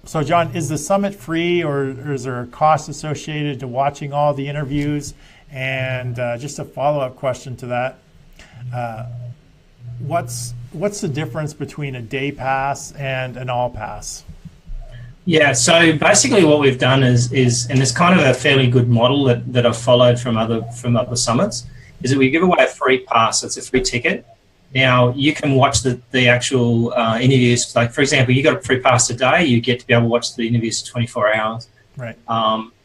So John, is the summit free, or is there a cost associated to watching all the interviews? And just a follow-up question to that, what's the difference between a day pass and an all pass? Yeah, so basically what we've done is and it's kind of a fairly good model that I've followed from other summits, is that we give away a free pass. So it's a free ticket. Now you can watch the actual interviews. Like for example, you got a free pass today, you get to be able to watch the interviews for 24 hours. Right.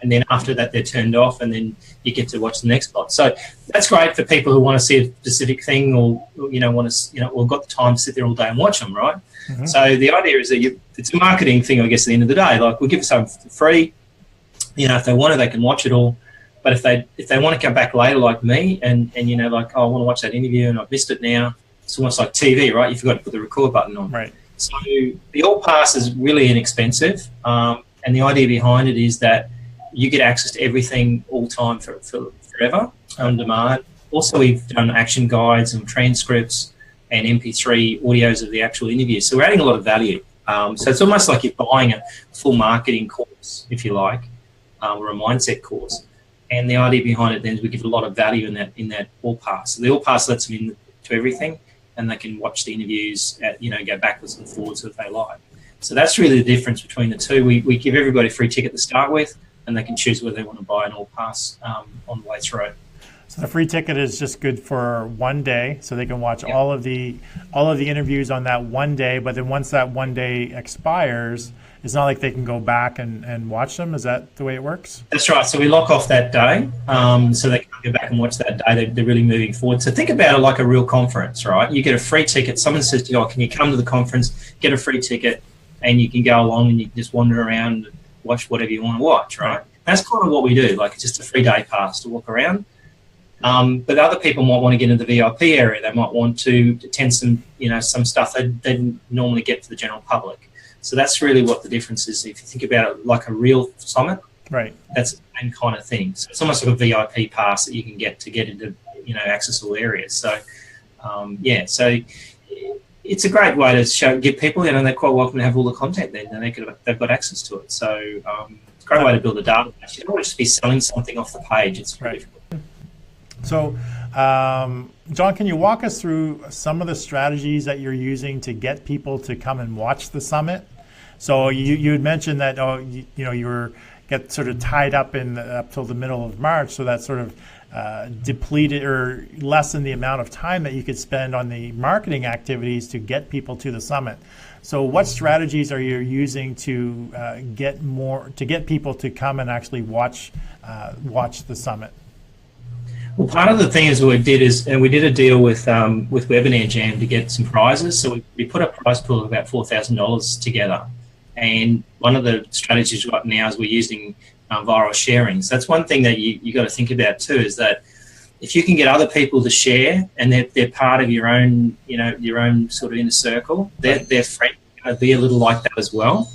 And then after that they're turned off, and then you get to watch the next lot. So that's great for people who want to see a specific thing, or or got the time to sit there all day and watch them, right? Mm-hmm. So the idea is that it's a marketing thing, I guess. At the end of the day, like we'll give it something for free. If they want it, they can watch it all. But if they want to come back later, like me, and like, oh, I want to watch that interview and I've missed it now. It's almost like TV, right? You forgot to put the record button on. Right. So the all pass is really inexpensive, and the idea behind it is that you get access to everything all time for forever on demand. Also, we've done action guides and transcripts and MP3 audios of the actual interview. So we're adding a lot of value. So it's almost like you're buying a full marketing course, if you like, or a mindset course. And the idea behind it then is we give a lot of value in that all pass. So the all pass lets them in to everything, and they can watch the interviews go backwards and forwards if they like. So that's really the difference between the two. We give everybody a free ticket to start with, and they can choose whether they want to buy an all pass on the way through. So the free ticket is just good for one day, so they can watch all of the interviews on that one day. But then once that one day expires, it's not like they can go back and watch them. Is that the way it works? That's right. So we lock off that day, so they can go back and watch that day. They're really moving forward. So think about it like a real conference, right? You get a free ticket. Someone says to you, "Oh, can you come to the conference? Get a free ticket, and you can go along and you can just wander around and watch whatever you want to watch." Right? That's kind of what we do. Like it's just a free day pass to walk around. But other people might want to get into the VIP area. They might want to attend some stuff they didn't normally get for the general public. So that's really what the difference is. If you think about it like a real summit, right, that's the same kind of thing. So it's almost like a VIP pass that you can get into, access all areas. So, so it's a great way to give people, they're quite welcome to have all the content then, and they've got access to it. So it's a great way to build a database. You don't want to just be selling something off the page. It's very difficult. So, John, can you walk us through some of the strategies that you're using to get people to come and watch the summit? So you had mentioned that you get sort of tied up up till the middle of March, so that sort of depleted or lessen the amount of time that you could spend on the marketing activities to get people to the summit. So what strategies are you using to get people to come and actually watch the summit? Well, part of the thing is we did a deal with Webinar Jam to get some prizes. So we put a prize pool of about $4,000 together. And one of the strategies right now is we're using viral sharing. So that's one thing that you got to think about too, is that if you can get other people to share and they're part of your own sort of inner circle, their friends are going to be a little like that as well.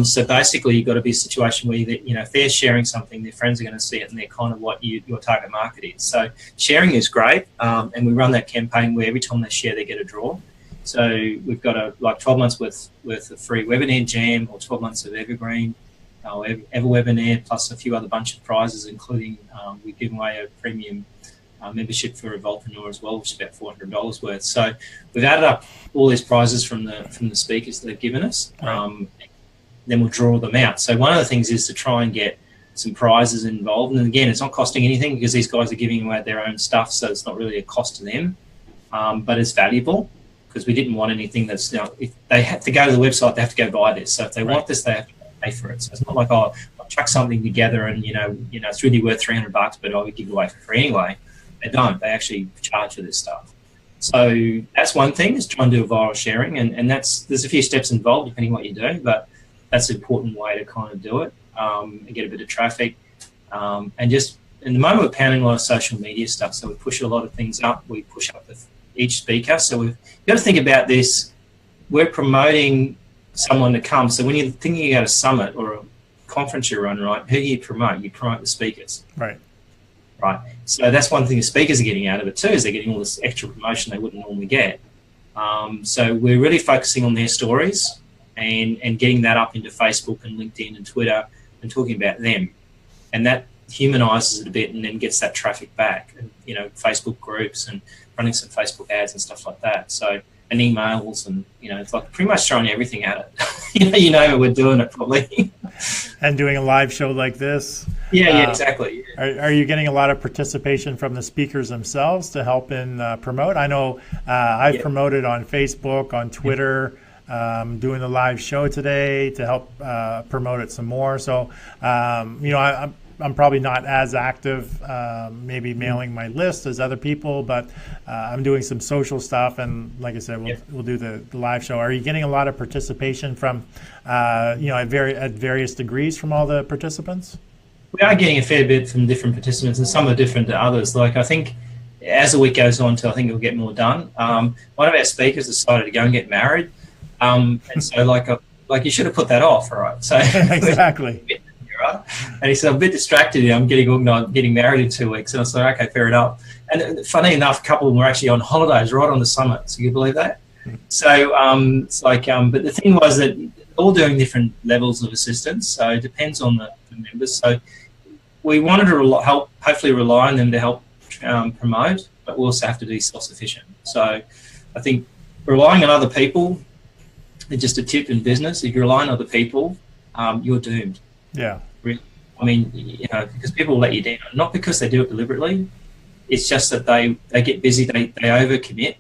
So basically, you've got to be a situation where if they're sharing something, their friends are going to see it, and they're kind of what your target market is. So sharing is great, and we run that campaign where every time they share, they get a draw. So we've got 12 months worth of free Webinar Jam, or 12 months of Evergreen, or EverWebinar, plus a few other bunch of prizes, including we've given away a premium membership for Evolpreneur as well, which is about $400 worth. So we've added up all these prizes from the speakers that they've given us. Right. Then we'll draw them out. So one of the things is to try and get some prizes involved. And again, it's not costing anything because these guys are giving away their own stuff, so it's not really a cost to them. But it's valuable because we didn't want anything that's, if they have to go to the website, they have to go buy this. So if they want this, they have to pay for it. So it's not like, I'll chuck something together and, it's really worth $300, but I would give it away for free anyway. They don't. They actually charge for this stuff. So that's one thing, is trying to do a viral sharing. And there's a few steps involved depending on what you do, but that's an important way to kind of do it and get a bit of traffic. And just in the moment, we're pounding a lot of social media stuff. So we push a lot of things up. We push up each speaker. So we've got to think about this. We're promoting someone to come. So when you're thinking about a summit or a conference you run, right, who do you promote? You promote the speakers. Right. Right. So that's one thing the speakers are getting out of it too, is they're getting all this extra promotion they wouldn't normally get. So we're really focusing on their stories and getting that up into Facebook and LinkedIn and Twitter and talking about them. And that humanizes it a bit and then gets that traffic back, and, you know, Facebook groups and running some Facebook ads and stuff like that. So, and emails, and, you know, it's like pretty much throwing everything at it. You know, we're doing it probably. And doing a live show like this. Yeah, exactly. Yeah. Are you getting a lot of participation from the speakers themselves to help in promote? I know I've promoted on Facebook, on Twitter, doing the live show today to help promote it some more. So, you know, I'm probably not as active, maybe mailing my list as other people, but I'm doing some social stuff, and like I said, we'll do the live show. Are you getting a lot of participation from, you know, at various degrees from all the participants? We are getting a fair bit from different participants, and some are different to others. Like, I think as the week goes on, I think we'll get more done. One of our speakers decided to go and get married, and so like you should have put that off, right? So exactly. Right? And he said, I'm a bit distracted. I'm getting married in 2 weeks. And I was like, okay, fair enough. And funny enough, a couple of them were actually on holidays right on the summit. So you believe that? So it's like, but the thing was that all doing different levels of assistance. So it depends on the members. So we wanted to hopefully rely on them to help promote, but we also have to be self-sufficient. So I think relying on other people is just a tip in business. If you rely on other people, you're doomed. Yeah. I mean, you know, because people will let you down, not because they do it deliberately. It's just that they get busy, they overcommit,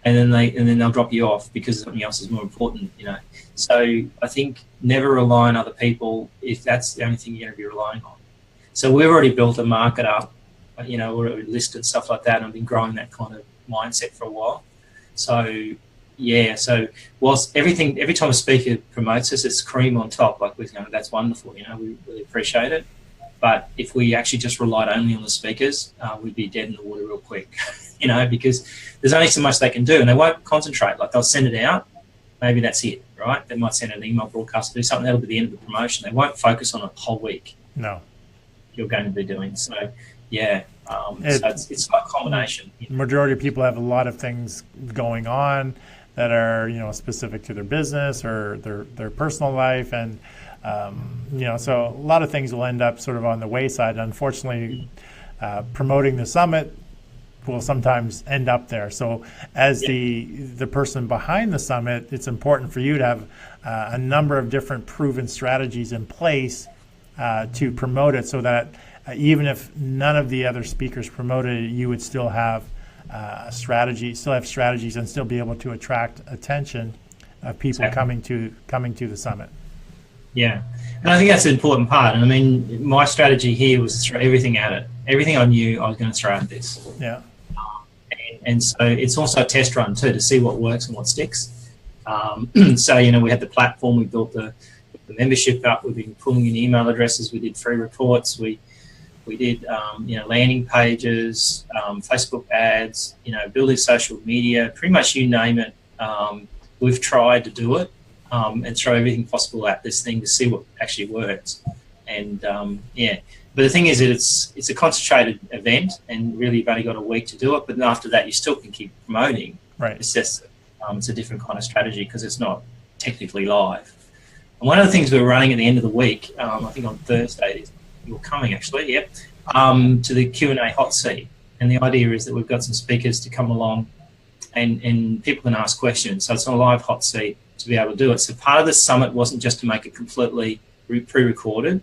and then they'll drop you off because something else is more important, you know. So I think never rely on other people if that's the only thing you're going to be relying on. So we've already built a market up, you know, we're listed stuff like that, and I've been growing that kind of mindset for a while. So yeah, so whilst every time a speaker promotes us, it's cream on top. Like, you know, that's wonderful. You know, we really appreciate it. But if we actually just relied only on the speakers, we'd be dead in the water real quick. You know, because there's only so much they can do, and they won't concentrate. Like, they'll send it out, maybe that's it, right? They might send an email broadcast, do something that'll be the end of the promotion. They won't focus on it the whole week. No, you're going to be doing so. Yeah, so it's like a combination. The majority of people have a lot of things going on that are, you know, specific to their business or their personal life, and you know, so a lot of things will end up sort of on the wayside. Unfortunately, promoting the summit will sometimes end up there. So as the person behind the summit, it's important for you to have a number of different proven strategies in place to promote it, so that even if none of the other speakers promoted it, you would still have strategies and still be able to attract attention of people coming to the summit. Yeah, and I think that's an important part. And I mean, my strategy here was to throw everything at it. Everything I knew, I was going to throw at this. Yeah. And so it's also a test run too, to see what works and what sticks. So, you know, we had the platform, we built the membership up, we've been pulling in email addresses, we did free reports, we did, you know, landing pages, Facebook ads, you know, building social media, pretty much you name it. We've tried to do it and throw everything possible at this thing to see what actually works. And yeah, but the thing is that it's a concentrated event, and really you've only got a week to do it. But then after that, you still can keep promoting. Right. It's just it's a different kind of strategy because it's not technically live. And one of the things we're running at the end of the week, I think on Thursday, you're coming actually, yep, to the Q&A hot seat. And the idea is that we've got some speakers to come along and people can ask questions. So it's a live hot seat to be able to do it. So part of the summit wasn't just to make it completely pre-recorded.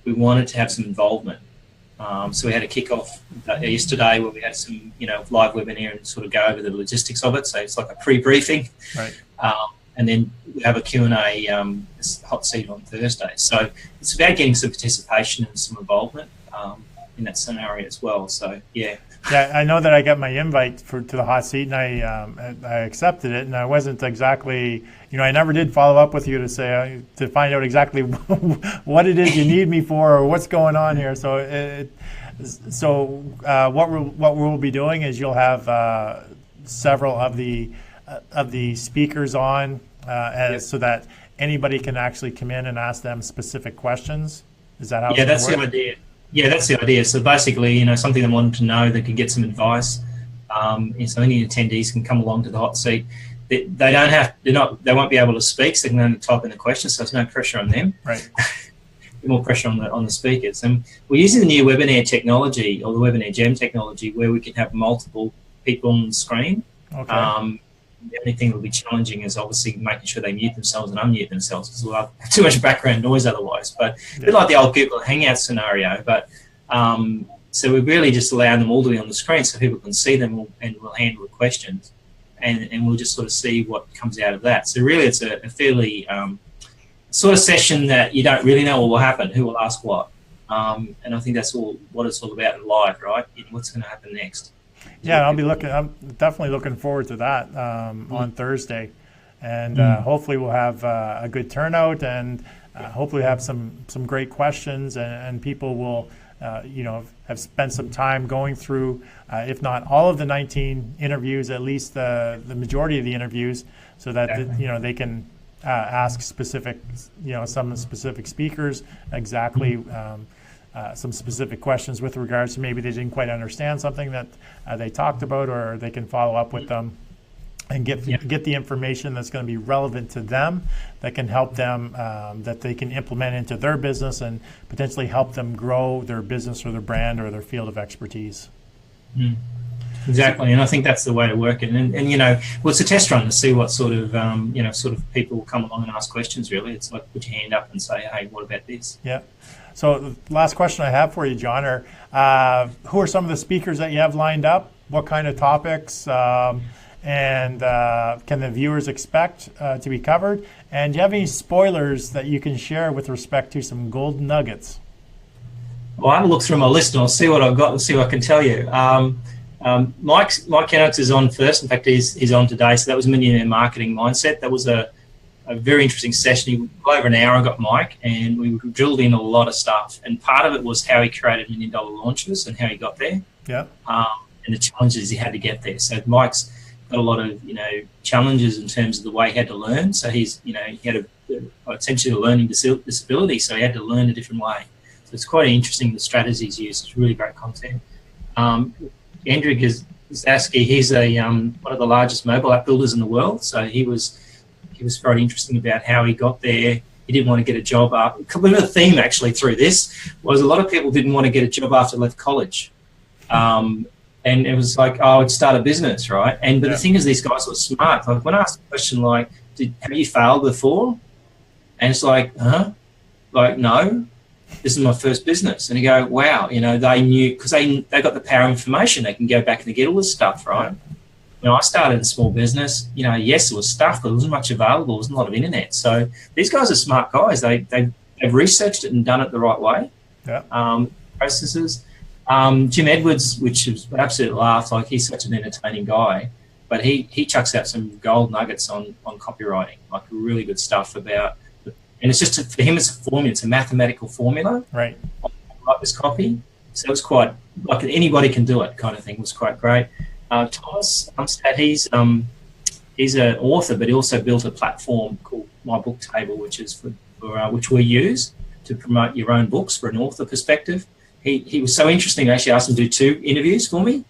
We wanted to have some involvement. So we had a kick-off yesterday where we had some, you know, live webinar and sort of go over the logistics of it. So it's like a pre-briefing. Right. And then we have a Q&A hot seat on Thursday. So it's about getting some participation and some involvement in that scenario as well. So, yeah. Yeah, I know that I got my invite to the hot seat, and I accepted it, and I wasn't exactly, you know, I never did follow up with you to say to find out exactly what it is you need me for or what's going on here. So what we'll be doing is you'll have several of the speakers on, so that anybody can actually come in and ask them specific questions. Is that how? Yeah, that's the idea. Yeah, that's the idea. So basically, you know, something they wanted to know, they could get some advice. So any attendees can come along to the hot seat. they don't have, they won't be able to speak, so they can only type in the questions, so there's no pressure on them. Right. More pressure on the speakers. And we're using the new webinar technology, or the webinar gem technology, where we can have multiple people on the screen. Okay. The only thing that will be challenging is obviously making sure they mute themselves and unmute themselves, because we'll have too much background noise otherwise. But a bit like the old Google Hangout scenario. But so we're really just allowing them all to be on the screen so people can see them, and we'll handle the questions, and we'll just sort of see what comes out of that. So really, it's a fairly sort of session that you don't really know what will happen, who will ask what. And I think that's what it's all about in live, right? What's going to happen next. Yeah, I'm definitely looking forward to that on Thursday. And hopefully we'll have a good turnout, and hopefully have some great questions, and people will, have spent some time going through, if not all of the 19 interviews, at least the majority of the interviews, so that, they can ask specific, some specific speakers exactly some specific questions with regards to maybe they didn't quite understand something that they talked about, or they can follow up with them and get the information that's going to be relevant to them, that can help them, that they can implement into their business and potentially help them grow their business or their brand or their field of expertise. Exactly, and I think that's the way to work it. And well, it's a test run to see what sort of people will come along and ask questions. Really, it's like put your hand up and say, "Hey, what about this?" Yeah. So the last question I have for you, John, are who are some of the speakers that you have lined up? What kind of topics? And can the viewers expect to be covered? And do you have any spoilers that you can share with respect to some golden nuggets? Well, I have a look through my list and I'll see what I've got and see what I can tell you. Mike Kennocks is on first. In fact, he's on today. So that was Millionaire Marketing Mindset. That was a very interesting session. He over an hour. I got Mike, and we drilled in a lot of stuff. And part of it was how he created $1 million launches and how he got there. Yeah. And the challenges he had to get there. So Mike's got a lot of challenges in terms of the way he had to learn. So he had essentially a learning disability. So he had to learn a different way. So it's quite interesting the strategies used. It's really great content. Andrew Gazaski, he's one of the largest mobile app builders in the world. So he was very interesting about how he got there. He didn't want to get a job after. A bit of a theme actually through this was a lot of people didn't want to get a job after they left college. And it was like, oh, I'd start a business, right? But the thing is, these guys were smart. Like when I asked a question like, have you failed before? And it's like, huh? Like, no. This is my first business. And you go, wow, they knew, because they got the power of information. They can go back and get all this stuff, right? I started a small business. Yes, there was stuff, but there wasn't much available. There wasn't a lot of internet. So these guys are smart guys. They've researched it and done it the right way. Yeah. Processes. Jim Edwards, which is an absolute laugh. Like, he's such an entertaining guy, but he chucks out some gold nuggets on copywriting, like really good stuff about. And it's just for him, it's a formula. It's a mathematical formula. Right. Write this copy. So it was quite like anybody can do it kind of thing. It was quite great. Thomas Umstad, he's an author, but he also built a platform called My Book Table, which is for which we use to promote your own books for an author perspective. He was so interesting. I actually asked him to do 2 interviews for me,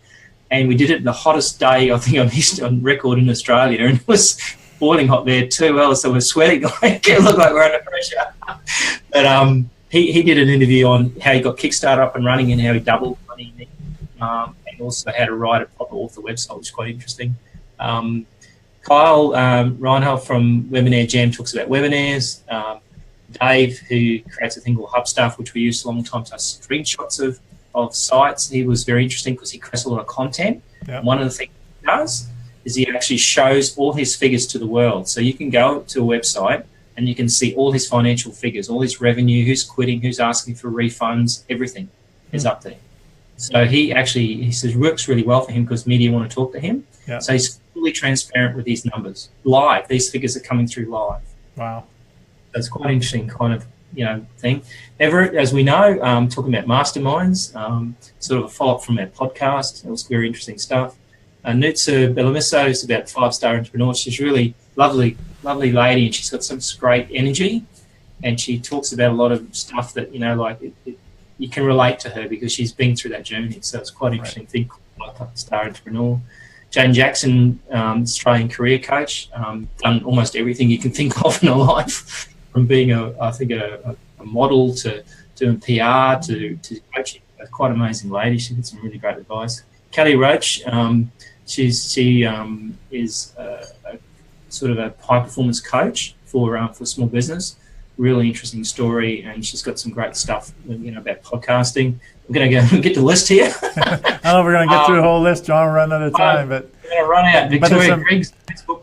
and we did it the hottest day I think on record in Australia, and it was boiling hot there too. Well, so we're sweating, like it looked like we're under pressure. But he did an interview on how he got Kickstarter up and running and how he doubled money, and also how to write a proper author website, which is quite interesting. Kyle Reinhold from Webinar Jam talks about webinars. Dave, who creates a thing called Hub Stuff, which we used a long time to have screenshots of sites. He was very interesting because he creates a lot of content. Yeah. One of the things he does is he actually shows all his figures to the world. So you can go to a website and you can see all his financial figures, all his revenue, who's quitting, who's asking for refunds, everything is up there. So he says works really well for him because media want to talk to him. Yeah. So he's fully transparent with his numbers. Live, these figures are coming through live. Wow. That's quite interesting kind of, thing. Everett, as we know, talking about masterminds, sort of a follow-up from our podcast. It was very interesting stuff. Nutsa Belamiso is about 5-star entrepreneur. She's really lovely lady, and she's got some great energy, and she talks about a lot of stuff that, you can relate to her because she's been through that journey. So it's quite an interesting thing, like 5-star entrepreneur. Jane Jackson, Australian career coach, done almost everything you can think of in her life, from being a model to doing PR to coaching. Quite amazing lady. She did some really great advice. Kelly Roach, she is a sort of a high performance coach for small business. Really interesting story, and she's got some great stuff, about podcasting. We're going to get the list here. I don't know if we're going to get through the whole list, John. We're running out of time, but we're going to run out. Victoria Gregg's Facebook.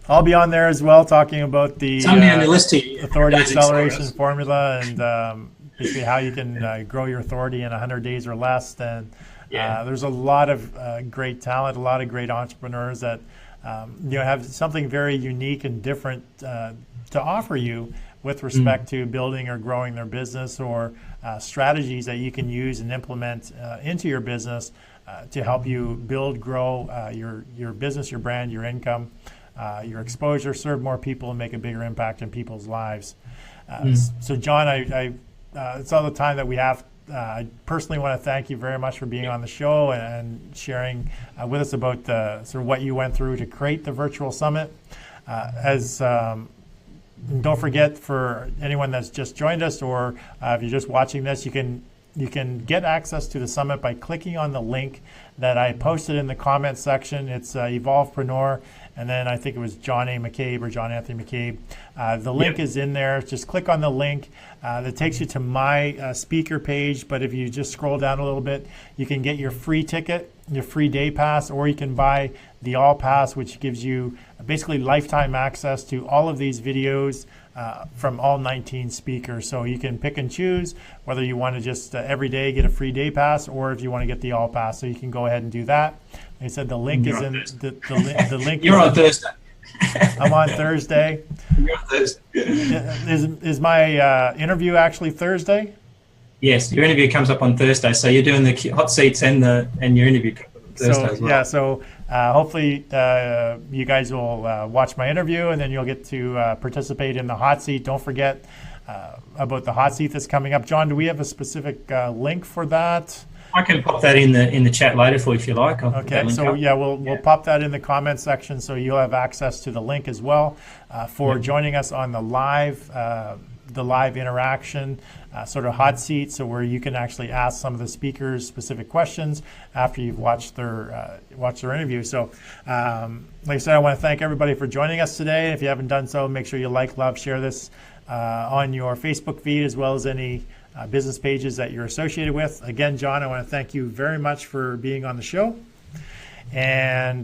I'll be on there as well, talking about the on the list here. authority acceleration formula, and basically how you can grow your authority in 100 days or less. And there's a lot of great talent, a lot of great entrepreneurs that have something very unique and different to offer you with respect to building or growing their business, or strategies that you can use and implement into your business to help you build, grow your business, your brand, your income, your exposure, serve more people, and make a bigger impact in people's lives. So, John, it's all the time that we have. I personally want to thank you very much for being on the show and sharing with us about sort of what you went through to create the virtual summit. Don't forget, for anyone that's just joined us, or if you're just watching this, you can get access to the summit by clicking on the link that I posted in the comments section. It's Evolvepreneur, and then I think it was John Anthony McCabe. The link is in there. Just click on the link. That takes you to my speaker page, but if you just scroll down a little bit, you can get your free ticket, your free day pass, or you can buy the all pass, which gives you basically lifetime access to all of these videos from all 19 speakers. So you can pick and choose whether you want to just every day get a free day pass, or if you want to get the all pass. So you can go ahead and do that. Like I said, the link is in the link. You're on Thursday. I'm on Thursday. You're on Thursday. Is my interview actually Thursday? Yes, your interview comes up on Thursday. So you're doing the hot seats and your interview comes up on Thursday as well. Yeah, so hopefully you guys will watch my interview, and then you'll get to participate in the hot seat. Don't forget about the hot seat that's coming up. John, do we have a specific link for that? I can pop that in the chat later for you if you like. Okay, so we'll pop that in the comment section, so you'll have access to the link as well for joining us on the live interaction sort of hot seat, so where you can actually ask some of the speakers specific questions after you've watched their interview. So like I said, I want to thank everybody for joining us today. If you haven't done so, make sure you like, love, share this on your Facebook feed, as well as any business pages that you're associated with. Again, John, I want to thank you very much for being on the show. And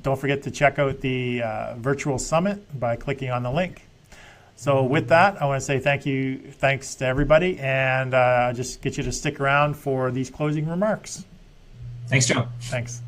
don't forget to check out the virtual summit by clicking on the link. So with that, I want to say thanks to everybody, and just get you to stick around for these closing remarks. Thanks, John. Thanks.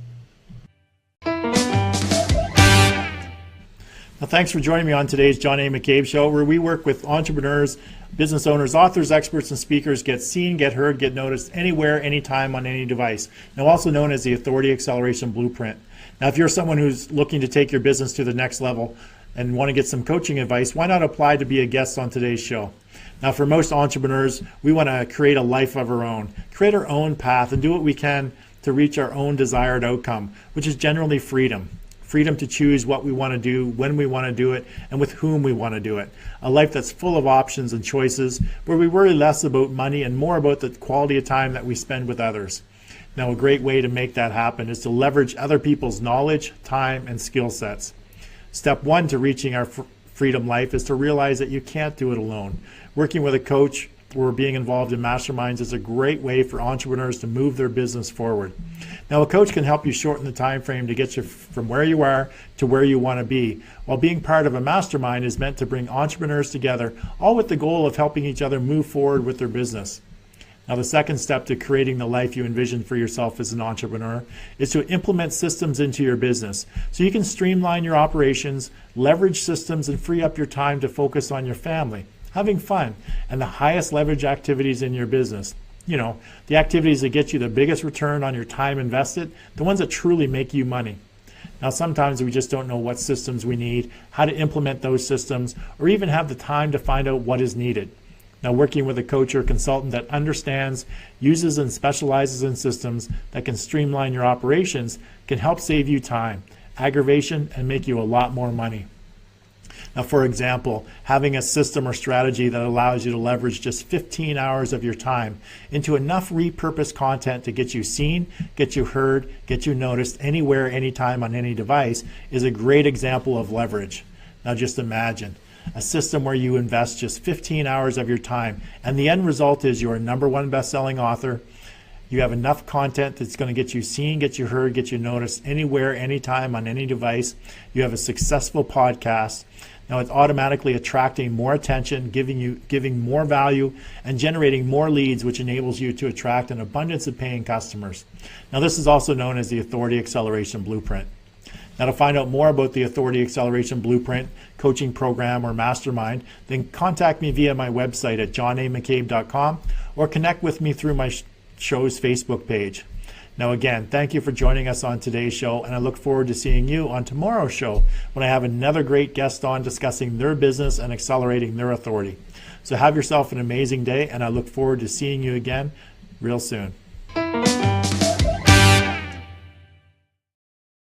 Well, thanks for joining me on today's John A. McCabe Show, where we work with entrepreneurs, business owners, authors, experts, and speakers get seen, get heard, get noticed anywhere, anytime, on any device. Now, also known as the Authority Acceleration Blueprint. Now, if you're someone who's looking to take your business to the next level and want to get some coaching advice, why not apply to be a guest on today's show? Now, for most entrepreneurs, we want to create a life of our own, create our own path, and do what we can to reach our own desired outcome, which is generally freedom. Freedom to choose what we want to do, when we want to do it, and with whom we want to do it. A life that's full of options and choices, where we worry less about money and more about the quality of time that we spend with others. Now, a great way to make that happen is to leverage other people's knowledge, time, and skill sets. Step one to reaching our freedom life is to realize that you can't do it alone. Working with a coach or being involved in masterminds is a great way for entrepreneurs to move their business forward. Now, a coach can help you shorten the time frame to get you from where you are to where you want to be, while being part of a mastermind is meant to bring entrepreneurs together, all with the goal of helping each other move forward with their business. Now, the second step to creating the life you envision for yourself as an entrepreneur is to implement systems into your business so you can streamline your operations, leverage systems, and free up your time to focus on your family, having fun, and the highest leverage activities in your business. You know, the activities that get you the biggest return on your time invested, the ones that truly make you money. Now, sometimes we just don't know what systems we need, how to implement those systems, or even have the time to find out what is needed. Now, working with a coach or consultant that understands, uses, and specializes in systems that can streamline your operations can help save you time, aggravation, and make you a lot more money. Now, for example, having a system or strategy that allows you to leverage just 15 hours of your time into enough repurposed content to get you seen, get you heard, get you noticed anywhere, anytime, on any device is a great example of leverage. Now, just imagine a system where you invest just 15 hours of your time, and the end result is you're a #1 best-selling author. You have enough content that's going to get you seen, get you heard, get you noticed anywhere, anytime, on any device. You have a successful podcast. Now it's automatically attracting more attention, giving more value, and generating more leads, which enables you to attract an abundance of paying customers. Now this is also known as the Authority Acceleration Blueprint. Now, to find out more about the Authority Acceleration Blueprint, coaching program, or mastermind, then contact me via my website at johnamccabe.com or connect with me through my show's Facebook page. Now, again, thank you for joining us on today's show, and I look forward to seeing you on tomorrow's show when I have another great guest on discussing their business and accelerating their authority. So have yourself an amazing day, and I look forward to seeing you again real soon.